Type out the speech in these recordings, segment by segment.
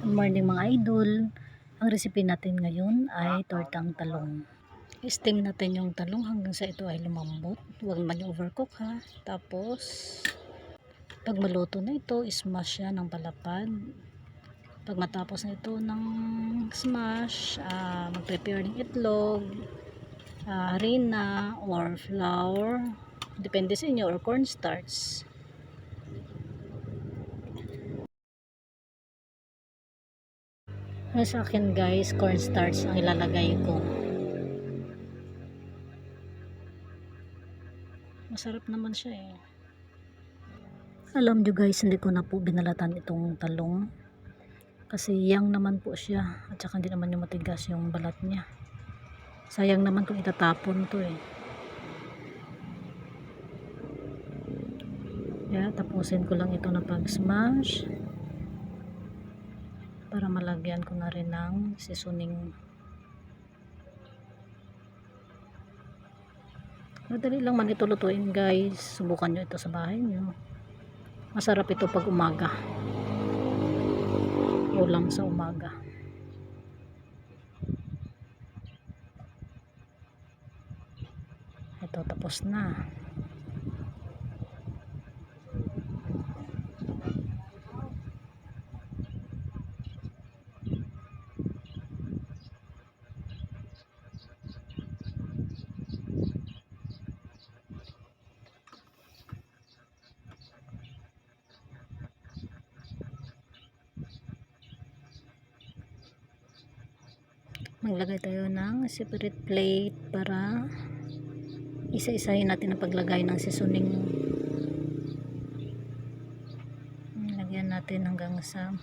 Good morning mga idol. Ang recipe natin ngayon ay tortang talong. I-steam natin yung talong hanggang sa ito ay lumambot. Huwag naman yung overcook ha. Tapos, pag maluto na ito, smash yan ng palapad. Pag matapos na ito ng smash, mag-prepare ng itlog, harina or flour. Depende sa inyo, or cornstarch. Sa akin guys, cornstarch ang ilalagay ko. Masarap naman siya eh. Alam nyo guys, hindi ko na po binalatan itong talong. Kasi yang naman po siya. At saka hindi naman yung matigas yung balat niya. Sayang naman kung itatapon to eh. Tapusin ko lang ito na pag-smash. Para malagyan ko na rin ng seasoning. Madali lang man ito lutuin guys. Subukan nyo ito sa bahay nyo. Masarap ito pag umaga. Ulam sa umaga. Ito tapos na. Maglagay tayo ng separate plate para isa-isahin natin ang paglagay ng seasoning. Lagyan natin hanggang sa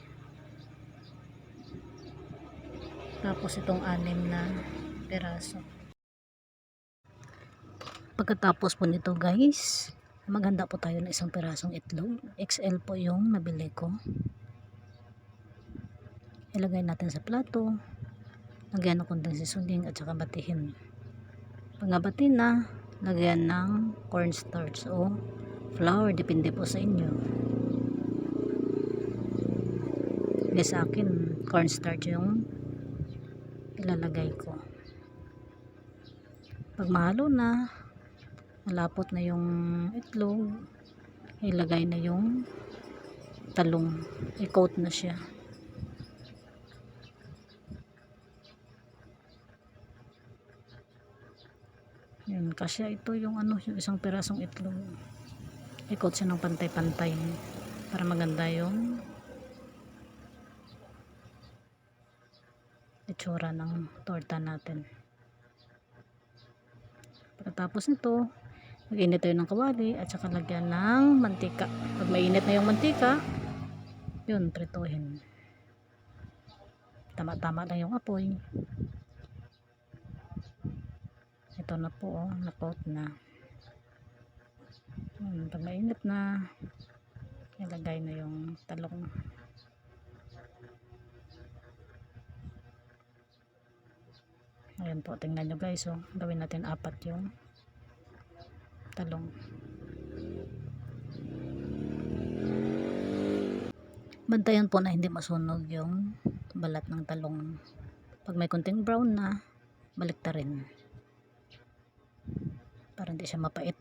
tapos itong 6 na peraso. Pagkatapos po nito guys, maghanda po tayo ng isang perasong itlog. XL po yung nabili ko. Ilagay natin sa plato. Lagyan ng konting seasoning at saka batihin. Pag nabati na, lagyan ng cornstarch o flour, depende po sa inyo. Sa akin, cornstarch yung ilalagay ko. Pag mahalo na, malapot na yung itlog, ilagay na yung talong. I-coat na siya. Yun, kasi ito yung yung isang pirasong itlog. I-coat siya ng pantay-pantay para maganda yung itsura ng torta natin. Pagkatapos nito, mag-init tayo ng kawali at saka lagyan ng mantika. Pag mainit na yung mantika, yun, prituhin. Tama-tama lang yung apoy. Ito na po, na-coat na. Pag mainit na, ilagay na yung talong. Ayan po, tingnan nyo guys, gawin natin 4 yung talong. Bantayan po na hindi masunog yung balat ng talong. Pag may konting brown na, balik ta rin. Para hindi siya mapait.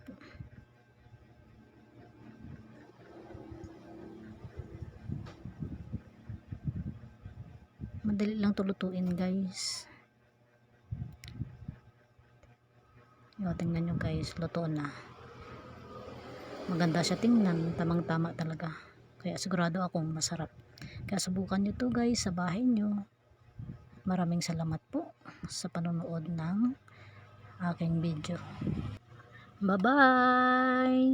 Madali lang tulutuin guys. Tingnan nyo guys, luto na. Maganda siya tingnan, tamang-tama talaga. Kaya sigurado akong masarap. Kaya subukan nyo to guys sa bahay nyo. Maraming salamat po sa panonood ng aking video. Bye-bye!